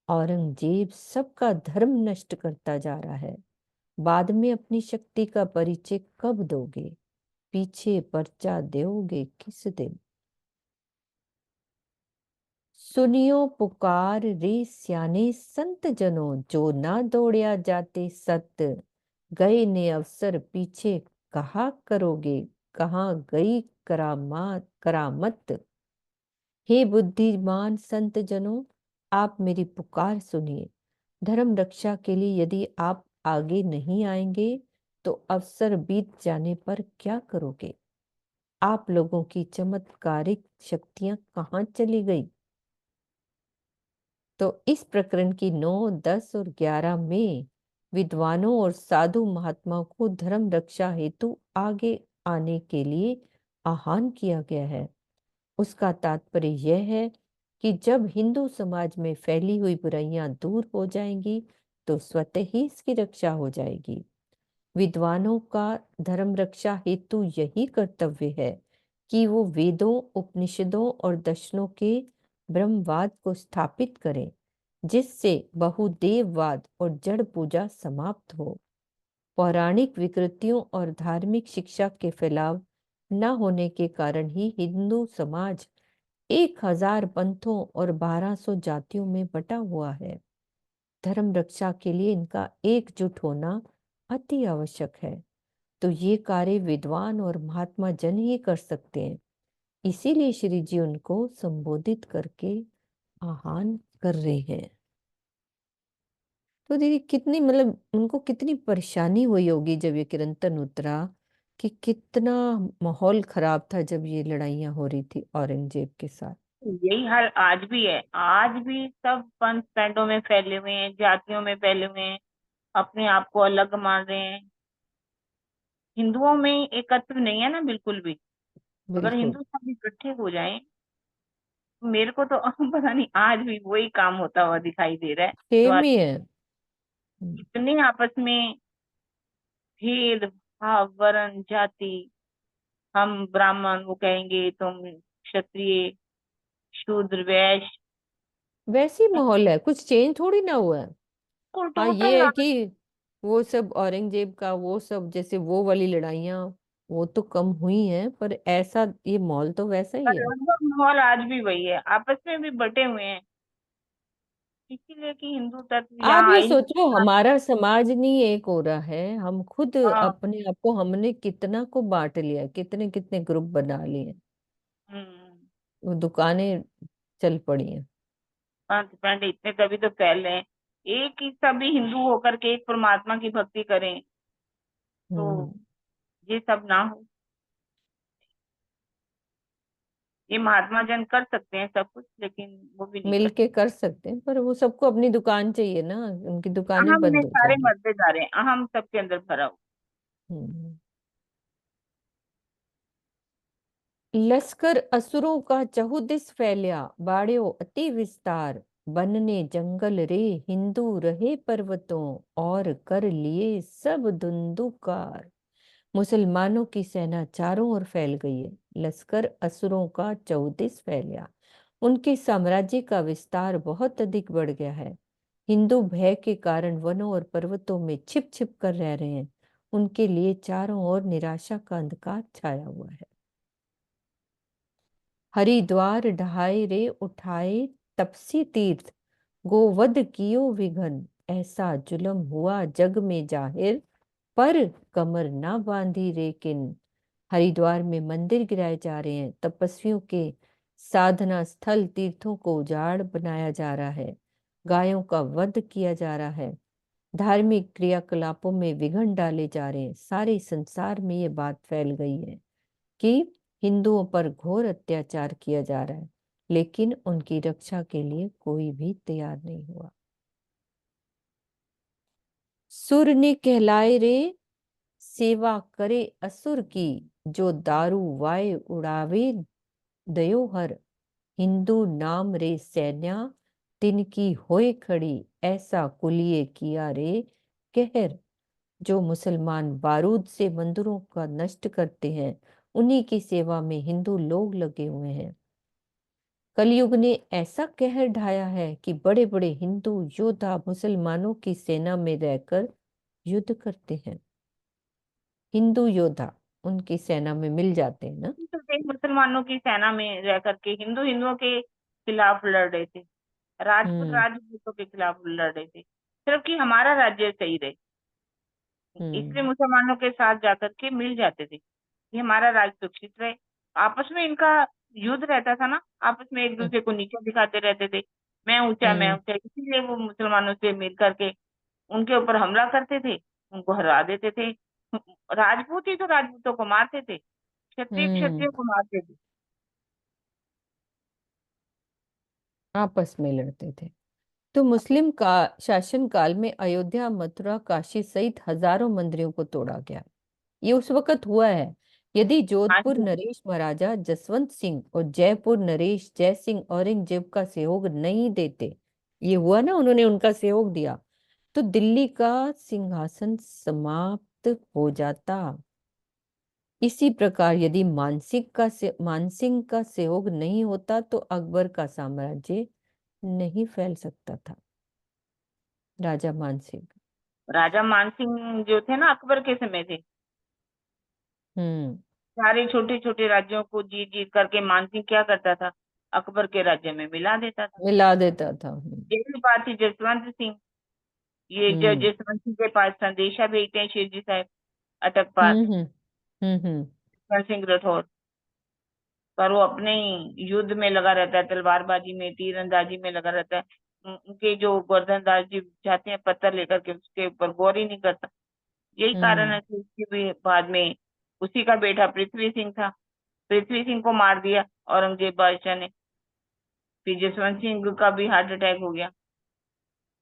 औरंगजेब सबका धर्म नष्ट करता जा रहा है। बाद में अपनी शक्ति का परिचय कब दोगे, पीछे पर्चा दोगे किस दिन। सुनियो पुकार रे सियाने संत जनों, जो ना दौड़या जाते सत, गए ने अवसर पीछे कहा करोगे, कहाँ गई करामत। हे बुद्धिमान संत जनों, आप मेरी पुकार सुनिए। धर्म रक्षा के लिए यदि आप आगे नहीं आएंगे तो अवसर बीत जाने पर क्या करोगे। आप लोगों की चमत्कारिक शक्तियां कहाँ चली गई। तो इस प्रकरण की 9, 10 और 11 में विद्वानों और साधु महात्माओं को धर्म रक्षा हेतु आगे आने के लिए आह्वान किया गया है। उसका तात्पर्य यह है कि जब हिंदू समाज में फैली हुई बुराइयां दूर हो जाएंगी तो स्वतः ही इसकी रक्षा हो जाएगी। विद्वानों का धर्म रक्षा हेतु यही कर्तव्य है कि वो वेदों, उपनिषदों और दर्शनों के ब्रह्मवाद को स्थापित करें, जिससे बहुदेववाद और जड़ पूजा समाप्त हो। पौराणिक विकृतियों और धार्मिक शिक्षा के फैलाव न होने के कारण ही हिंदू समाज 1000 पंथों और 1200 जातियों में बटा हुआ है। धर्म रक्षा के लिए इनका एकजुट होना अति आवश्यक है। तो ये कार्य विद्वान और महात्मा जन ही कर सकते हैं। इसीलिए श्री जी उनको संबोधित करके आह्वान कर रहे हैं। तो दीदी कितनी मतलब उनको कितनी परेशानी हुई होगी जब ये किरंतन उतरा, कि कितना माहौल खराब था जब ये लड़ाइयाँ हो रही थी औरंगजेब के साथ। यही हाल आज भी है। आज भी सब पंथ पैंडों में फैले हुए हैं, जातियों में फैले हुए हैं, अपने आप को अलग मान रहे हैं। हिंदुओं में एकत्व नहीं है ना, बिल्कुल भी। अगर बिल्कुल। हिंदुस्तान इकट्ठे हो जाएं, तो मेरे को तो पता नहीं आज भी वही काम होता हुआ दिखाई दे रहा है। जो सेम आज ही है। हम्म। इतने आपस में भेद भाव, वर्ण जाति, हम ब्राह्मण, वो कहेंगे तुम क्षत्रिय, शूद्र, वैश्य, वैसी माहौल है, कुछ चेंज थोड़ी ना हुआ है। हाँ टोटल। ये है कि वो सब औरंगजेब का वो सब जैसे वो वाली लड़ाइयाँ वो तो कम हुई हैं, पर ऐसा ये माहौल तो वैसा ही है। लगभग माहौल आज भी वही है, आपस में भी बटे हुए हैं, इसीलिए कि हिंदू तत्व आप यहाँ आ ये ही नहीं सोचो, सकता। हमारा समाज नहीं एक हो रहा है, हम खुद हाँ। अपने आप को हमने कितना को बांट लिया, कितने कितने ग्रुप बना लिए। हम्म। वो दुकानें चल पड़ी हैं। पंथ पांडे इतने तभी तो फैल रहे हैं। एक ही सभी हिंदू होकर के एक परमात्मा की भक्ति करें, तो हम्म। ये सब ना हो। ये महात्मा जन कर सकते हैं सब कुछ, लेकिन वो भी नहीं मिल करते। के कर सकते हैं, पर वो सबको अपनी दुकान चाहिए ना, उनकी दुकानें अहम में बंद हो सारे जाएंगी। मरते जा रहे हैं, अहम सबके अंदर भरा हो। हम्म। लश्कर असुरों का चहुदिस फैल्या, बाड़ियो अति विस्तार, बनने जंगल रे हिंदू रहे पर्वतों, और कर लिए सब धुंधुकार। मुसलमानों की सेना चारों ओर फैल गई है। लश्कर असुरों का चौदिस फैलिया, उनके साम्राज्य का विस्तार बहुत अधिक बढ़ गया है। हिंदू भय के कारण वनों और पर्वतों में छिप छिप कर रह रहे हैं। उनके लिए चारों ओर निराशा का अंधकार छाया हुआ है। हरिद्वार ढहाए रे उठाए तपसी तीर्थ, गोवध कियो विघन, ऐसा जुल्म हुआ जग में जाहिर, पर कमर ना बांधी रे किन। हरिद्वार में मंदिर गिराए जा रहे हैं, तपस्वियों के साधना स्थल तीर्थों को उजाड़ बनाया जा रहा है, गायों का वध किया जा रहा है, धार्मिक क्रियाकलापों में विघन डाले जा रहे हैं। सारे संसार में ये बात फैल गई है कि हिंदुओं पर घोर अत्याचार किया जा रहा है, लेकिन उनकी रक्षा के लिए कोई भी तैयार नहीं हुआ। सुर ने कहलाए रे सेवा करे असुर की, जो दारू वाय उड़ावे दयोहर, हिंदू नाम रे सैन्या तिनकी होए खड़ी, ऐसा कुलिए किया रे कहर। जो मुसलमान बारूद से मंदिरों का नष्ट करते हैं, उन्हीं की सेवा में हिंदू लोग लगे हुए हैं। कलयुग ने ऐसा कहर ढाया है कि बड़े बड़े हिंदू योद्धा मुसलमानों की सेना में रहकर युद्ध करते हैं। हिंदू योद्धा उनकी सेना में मिल जाते हैं ना। तो देख, मुसलमानों की सेना में रह करके हिंदू हिंदुओं के खिलाफ लड़ रहे थे, राजपूत हम्म। राजपूतों के खिलाफ लड़ रहे थे, सिर्फ कि हमारा राज्य सही रहे, इसलिए हम्म। मुसलमानों के साथ जाकर के मिल जाते थे कि हमारा राज्य सुरक्षित रहे। आपस में इनका युद्ध रहता था ना, आपस में एक दूसरे को नीचा दिखाते रहते थे, मैं हम्म। ऊंचा, इसीलिए वो मुसलमानों से मिल करके उनके ऊपर हमला करते थे, उनको हरा देते थे। राजपूत ही तो राजपूतों को मारते थे, क्षत्रिय हम्म। क्षत्रिय को मारते थे। आपस में लड़ते थे। तो मुस्लिम का शासन काल में अयोध्या, मथुरा, काशी सहित हजारों मंदिरों को तोड़ा गया। ये उस वक्त हुआ है। यदि हाँ जोधपुर जी। नरेश महाराजा जसवंत सिंह और जयपुर नरेश जय सिंह औरंगजेब का सहयोग नहीं देते, ये हुआ ना, उन्होंने उनका सहयोग दिया, तो दिल्ली का सिंहासन समाप्त हो जाता। इसी प्रकार यदि मानसिंह का सहयोग नहीं होता तो अकबर का साम्राज्य नहीं फैल सकता था। राजा मानसिंह। राजा मानसिंह जो थे ना, अकबर के समय थे, हम्म। सारे छोटे छोटे राज्यों को जीत जीत करके मानसिंह क्या करता था, अकबर के राज्य में मिला देता था। मिला देता था। यही बात थी जसवंत सिंह, ये जो हम्म। जसवंत सिंह के पास संदेशा भेजते हैं शिवजी साहब, अटक पार, हम्म। हम्म। हम्म। जसवंत सिंह राठौर, पर वो अपने ही युद्ध में लगा रहता है, तलवारबाजी में, तीरंदाजी में लगा रहता है। उनके जो गोवर्धन जी जाते हैं पत्थर लेकर के, उसके ऊपर गौर ही नहीं करता। यही कारण हम्म। है कि उसके भी बाद में उसी का बेटा पृथ्वी सिंह था, पृथ्वी सिंह को मार दिया औरंगजेब बादशाह ने। फिर जसवंत सिंह का भी हार्ट अटैक हो गया।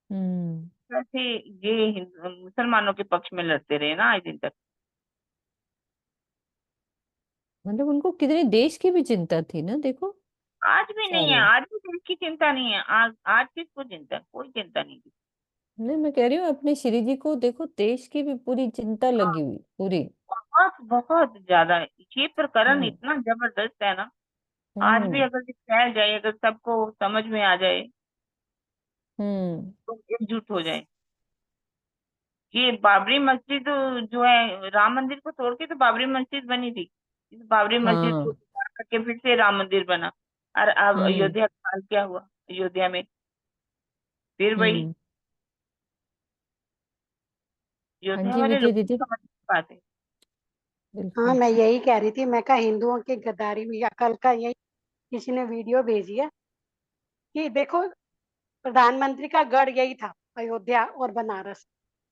हम्म। वैसे ये मुसलमानों के पक्ष में लड़ते रहे ना आज दिन तक। मतलब उनको कितने देश की भी चिंता थी ना, देखो। आज भी नहीं है, सारे। आज भी देश की चिंता नहीं है। आज किसको चिंता है? कोई चिंता नहीं थी। नहीं, मैं कह रही हूँ अपने श्री जी को देखो, देश की भी पूरी चिंता हाँ, लगी हुई पूरी। बहुत बहुत ज्यादा ये प्रकरण हम्म। इतना जबरदस्त है ना। आज भी हम्म। अगर ये फैल जाए, अगर सबको समझ में आ जाए, हम्म। तो एकजुट हो जाए। ये बाबरी मस्जिद जो है, राम मंदिर को तोड़ के तो बाबरी मस्जिद बनी थी। इस बाबरी मस्जिद को हाँ। तोड़ करके फिर से राम मंदिर बना। और अब हम्म। अयोध्या का हाल क्या हुआ? अयोध्या में फिर वही। हम्म। हाँ अयोध्या जी वाले लोग विजय नहीं दीदी। समझ पाते। हाँ, बिल्कुल। मैं यही कह रही थी। मैं कहा हिंदुओं की गद्दारी भी, या कल का यही किसी ने वीडियो भेजी है कि देखो, प्रधानमंत्री का गढ़ यही था, अयोध्या और बनारस।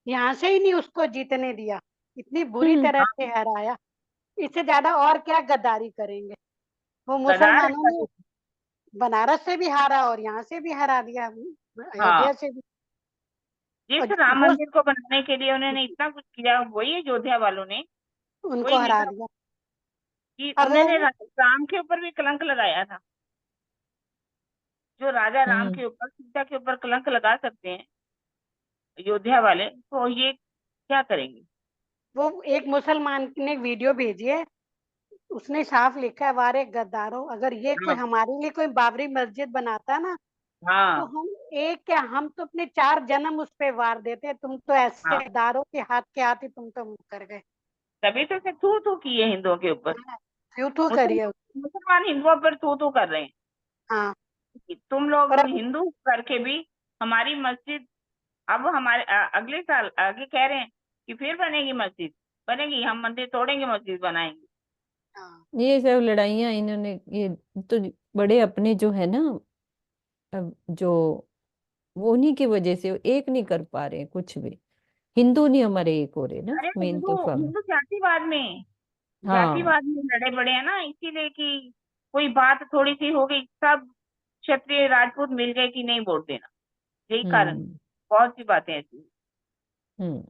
यहाँ से ही नहीं उसको जीतने दिया, इतनी बुरी तरह हाँ, से हराया। इससे ज्यादा और क्या गद्दारी करेंगे? वो गदार है मुसलमानों ने खाली। बनारस से भी हारा और यहाँ से भी हरा दिया, हाँ, अयोध्या से भी। जिस और राम वो मंदिर को बनाने के लिए उन्होंने इतना कुछ किया, वही अयोध्या वालों ने। उनको वही हरा लिखा दिया। कि अब उन्होंने राम के ऊपर भी कलंक लगाया था। जो राजा राम हम्म। के ऊपर, सीता के ऊपर कलंक लगा सकते हैं अयोध्या वाले, तो ये क्या करेंगे? वो एक मुसलमान ने वीडियो भेजी है, उसने साफ लिखा है, वारे गद्दारों, अगर ये कोई हाँ, हमारे लिए कोई बाबरी मस्जिद बनाता ना, तो हाँ, हम एक क्या, हम तो अपने 4 जन्म उस पे वार देते। तुम तो ऐसे हाँ। गद्दारों के हाथ ही तुम तो मुकर गए। तभी तो से थू थू की है हिंदुओं के ऊपर। हाँ, क्यों तो करिए। मुसलमान मुसलमान हिंदुओं पर थू थू कर रहे हैं हाँ। कि तुम लोग और अब हिंदू करके भी हमारी मस्जिद। अब हमारे अगले साल आगे कह रहे हैं कि फिर बनेगी मस्जिद। बनेगी, हम मंदिर तोड़ेंगे, मस्जिद बनाएंगे। हाँ, ये सब लड़ाइयाँ इन्होंने, ये तो बड़े अपने जो है ना, अब जो वो उन्हीं की वजह से एक नहीं कर पा रहे हैं कुछ भी। हिंदू नहीं हमारे एक हो रहे ना, अरे मेन हिंदू तो प्रॉब्लम। हिंदू जातिवाद में, हाँ। जातिवाद में लड़े बड़े हैं ना, इसीलिए कि कोई बात थोड़ी सी हो गई, सब क्षत्रिय राजपूत मिल गए कि नहीं वोट देना। यही कारण। हम्म। बहुत सी बातें ऐसी। हम्म।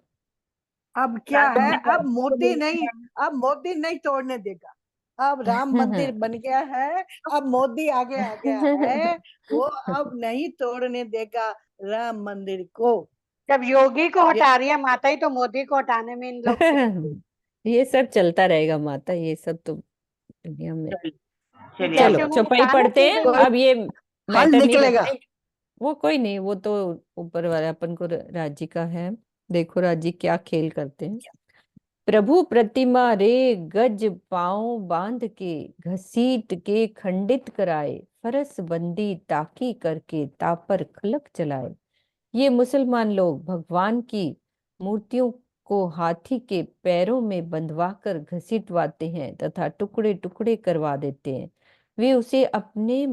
अब क्या राजा है, अब महाराजा को मोदी नहीं, बोलते हैं। अब मोदी नहीं तोड़ने देगा। अब राम मंदिर बन गया है, अब मोदी आगे आ गया है, वो अब नहीं तोड़ने देगा राम मंदिर को। जब योगी को ये हटा रही है माता ही, तो मोदी को हटाने में इन लोग कितने। ये सब चलता रहेगा माता, ये सब तो दुनिया में। चलिए, कि चलिए चलो जैसे आगे। उन्होंने चौपाई कहा ना पढ़ते हैं, कोई कि अब ये हल मैटर नहीं निकलेगा। रखते। वो कोई नहीं, वो तो ऊपर वाले अपन को राजी का है। देखो राजी क्या खेल करते हैं। प्रभु प्रतिमा रे गज पांव बांध के, घसीट के खंडित कराए, फरस बंदी ताकी करके तापर खलक चलाए। ये मुसलमान लोग भगवान की मूर्तियों को हाथी के पैरों में बंधवाकर घसीटवाते हैं तथा टुकड़े टुकड़े करवा देते हैं। वे उसे अपने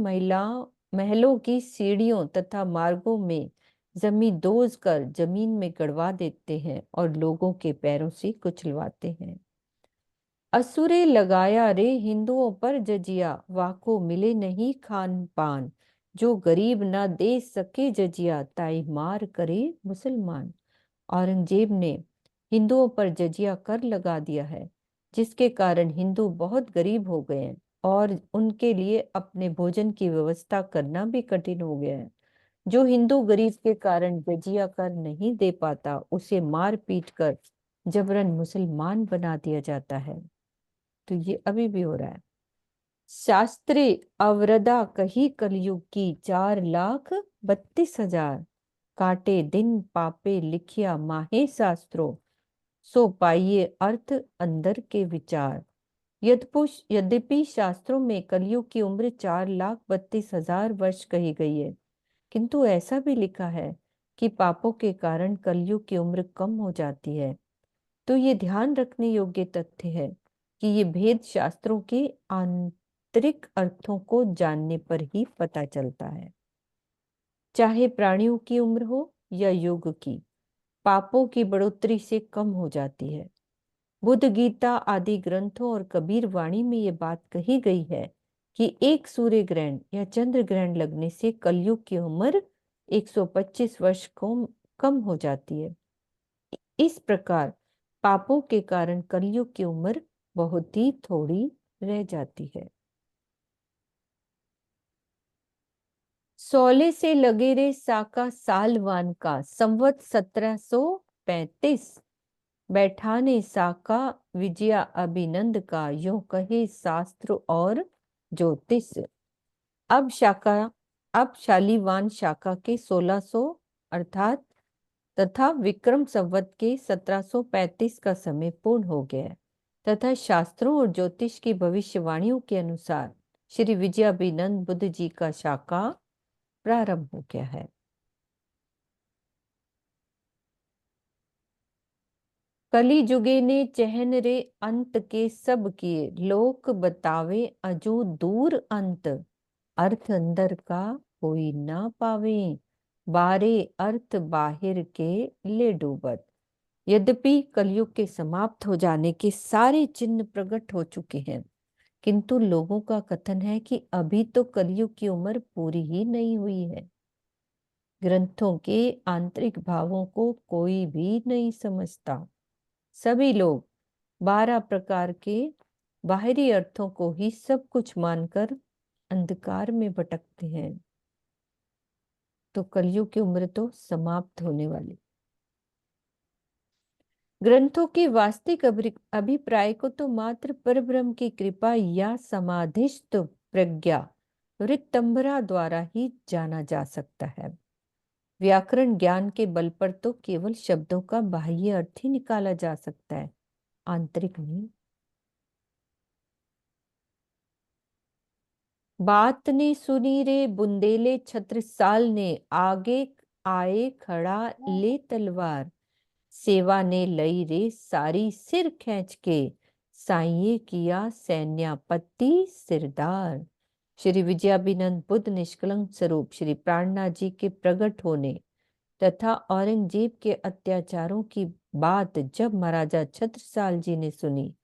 महलों की सीढ़ियों तथा मार्गों में जमींदोज कर जमीन में गड़वा देते हैं और लोगों के पैरों से कुचलवाते हैं। असुरे लगाया रे हिंदुओं पर जजिया, वाको मिले नहीं खान पान, जो गरीब ना दे सके जजिया, ताई मार करे मुसलमान। औरंगजेब ने हिंदुओं पर जजिया कर लगा दिया है, जिसके कारण हिंदू बहुत गरीब हो गए हैं और उनके लिए अपने भोजन की व्यवस्था करना भी कठिन हो गया है। जो हिंदू गरीब के कारण जजिया कर नहीं दे पाता, उसे मार पीट कर जबरन मुसलमान बना दिया जाता है। तो ये अभी भी हो रहा है। शास्त्रे अवरदा कही कलयुग की, 4,32,000 काटे दिन पापे लिखिया माहे शास्त्रों, सो पाइये अर्थ अंदर के विचार। यद्यपि शास्त्रों में कलयुग की उम्र 4,32,000 वर्ष कही गई है, किंतु ऐसा भी लिखा है कि पापों के कारण कलयुग की उम्र कम हो जाती है। तो ये ध्यान रखने योग्य तथ्य है कि ये भेद शास्त्रों के आंतरिक अर्थों को जानने पर ही पता चलता है। चाहे प्राणियों की उम्र हो या योग की, पापों की बढ़ोतरी से कम हो जाती है। बुद्ध गीता आदि ग्रंथों और कबीर वाणी में ये बात कही गई है कि एक सूर्य ग्रहण या चंद्र ग्रहण लगने से कलयुग की उम्र 125 वर्ष को कम हो जाती है। इस प्रकार पापों के कारण कलयुग की उम्र बहुत ही थोड़ी रह जाती है। सोले से लगे रे साका सालवान का, संवत 1735, बैठाने साका विजया अभिनंद का, यूं कहे शास्त्र और ज्योतिष। अब शाका अब शालीवान शाका के 1600 अर्थात तथा विक्रम संवत के 1735 का समय पूर्ण हो गया है, तथा शास्त्रों और ज्योतिष की भविष्यवाणियों के अनुसार श्री विजयाभिनंद बुद्ध जी का शाका प्रारंभ हो गया है। कली जुगे ने चहन रे अंत के सब किए, लोक बतावे अजू दूर अंत, अर्थ अंदर का कोई ना पावे, बारे अर्थ बाहिर के ले डूबत। यद्यपि कलयुग के समाप्त हो जाने के सारे चिन्ह प्रकट हो चुके हैं, किंतु लोगों का कथन है कि अभी तो कलयुग की उम्र पूरी ही नहीं हुई है। ग्रंथों के आंतरिक भावों को कोई भी नहीं समझता। सभी लोग 12 प्रकार के बाहरी अर्थों को ही सब कुछ मानकर अंधकार में भटकते हैं। तो कलयुग की उम्र तो समाप्त होने वाली। ग्रंथों के वास्तविक अभिप्राय को तो मात्र परब्रह्म की कृपा या समाधिस्थ प्रज्ञा ऋतंभरा द्वारा ही जाना जा सकता है। व्याकरण ज्ञान के बल पर तो केवल शब्दों का बाह्य अर्थ ही निकाला जा सकता है, आंतरिक नहीं। बात ने सुनी रे बुंदेले छत्रसाल ने, आगे आए खड़ा ले तलवार, सेवा ने लई रे सारी सिर खींच के, साइये किया सैन्यापति सिरदार। श्री विजयाभिनंद बुद्ध निष्कलंक स्वरूप श्री प्राणनाथ जी के प्रकट होने तथा औरंगजेब के अत्याचारों की बात जब महाराजा छत्रसाल जी ने सुनी,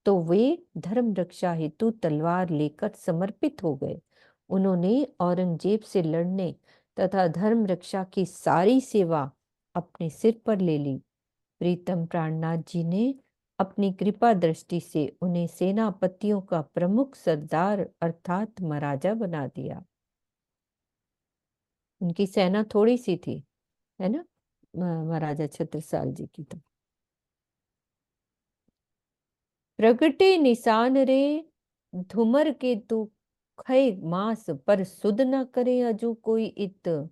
तो वे धर्म रक्षा हेतु तलवार लेकर समर्पित हो गए। उन्होंने औरंगजेब से लड़ने तथा धर्म रक्षा की सारी सेवा अपने सिर पर ले ली। प्रीतम प्राणनाथ जी ने अपनी कृपा दृष्टि से उन्हें सेनापतियों का प्रमुख सरदार अर्थात महाराजा बना दिया। उनकी सेना थोड़ी सी थी, है ना, महाराजा छत्रसाल जी की। तो प्रगटे निशान रे धुमर के तू, खय मास पर सुध न करे अजू कोई इत,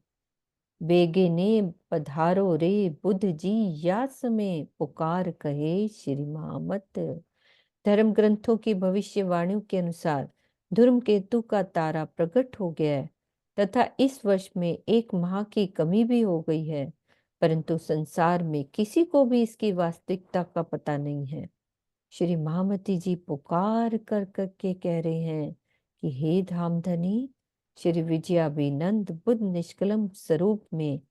बेगे ने पधारो रे बुद्ध जी यास में, पुकार कहे श्री महामत। धर्म ग्रंथों की भविष्यवाणियों के अनुसार धूमकेतु का तारा प्रकट हो गया है तथा इस वर्ष में 1 माह की कमी भी हो गई है, परंतु संसार में किसी को भी इसकी वास्तविकता का पता नहीं है। श्री महामती जी पुकार कर करके कह रहे हैं कि हे धामधनी, श्री विजयाभिनंद बुद्ध निष्कलम स्वरूप में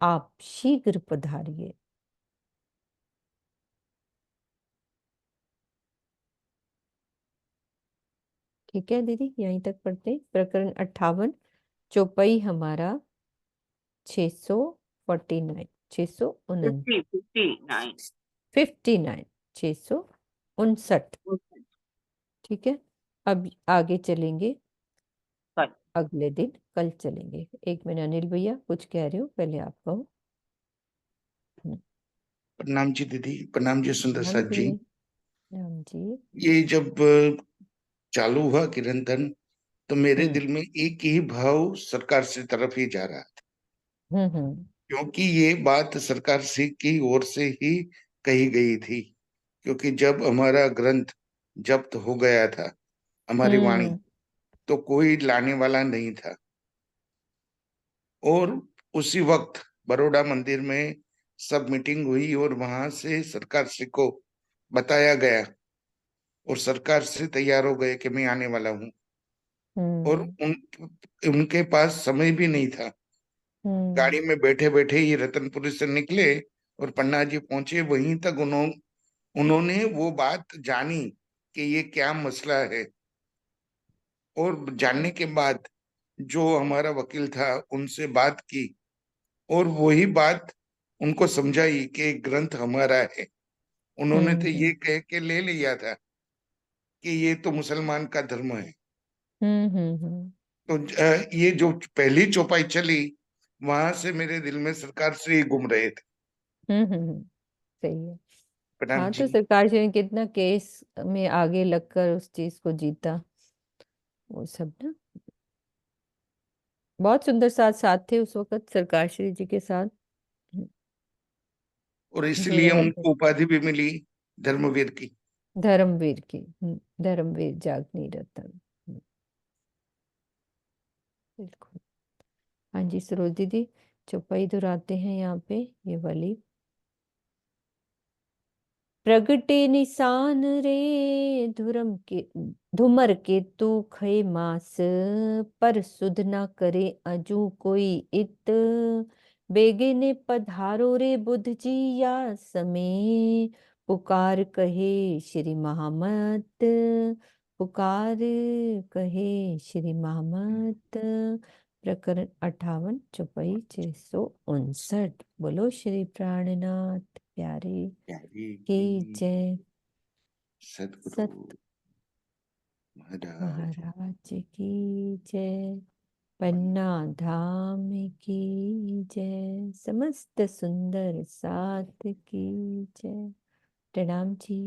आप शीघ्र पधारिए। ठीक है दीदी, यहीं तक पढ़ते। प्रकरण 58, चौपाई हमारा 649, 659, 59। 59, 659। ठीक है, अब आगे चलेंगे कल। अगले दिन, कल चलेंगे। एक मिनट अनिल भैया कुछ कह रहे हो, पहले आप कहो। प्रणाम जी दीदी, प्रणाम जी सुंदर राम साथ जी, जी। राम जी। ये जब चालू हुआ किरण धन, तो मेरे दिल में एक ही भाव सरकार से तरफ ही जा रहा था, हम्म। क्योंकि ये बात सरकार से की ओर से ही कही गई थी। क्योंकि जब हमारा ग्रंथ जब्त हो गया था, हमारी वाणी, हम्म। तो कोई लाने वाला नहीं था। और उसी वक्त बड़ौदा मंदिर में सब मीटिंग हुई और वहां से सरकार श्री को बताया गया और सरकार से तैयार हो गए कि मैं आने वाला हूँ। और हम्म। उनके पास समय भी नहीं था। हम्म। गाड़ी में बैठे बैठे ही रतनपुरी से निकले और पन्ना जी पहुंचे। वहीं तक उन्होंने वो बात जानी कि ये क्या मसला है। और जानने के बाद जो हमारा वकील था उनसे बात की और वही बात उनको समझाई कि ग्रंथ हमारा है। उन्होंने तो ये हम्म। कह के ले लिया था कि ये तो मुसलमान का धर्म है। हम्म। तो ये जो पहली चौपाई चली, वहां से मेरे दिल में सरकार श्री घूम रहे थे। सही है। प्रणाम हाँ, जी। तो सरकार जो है कितना केस में आगे लगकर उस चीज को जीता, वो सब ना। बहुत सुंदर साथ साथ थे उस वक्त सरकार श्री जी के साथ, और जो इसलिए रहे थे। उनको उपाधि भी मिली धर्मवीर की। धर्मवीर की, धर्मवीर जागनी रतन। बिल्कुल। हाँ जी सरोज दीदी, चौपाई दोहराते हैं यहाँ पे, ये वाली। प्रगटे निशान रे धुरम के, धुमर के तू खय मास, पर सुध ना करे अजू कोई इत, बेगे ने पधारो रे बुध जी या समय, पुकार कहे श्री महामत, पुकार कहे श्री महामत। प्रकरण 58, चौपाई 659। बोलो श्री प्राणनाथ प्यारे प्यारी की की जय। सदगुरु सत महाराज महाराज की जय। पन्ना धाम की जय। समस्त सुंदर साथ की जय। प्रणाम जी।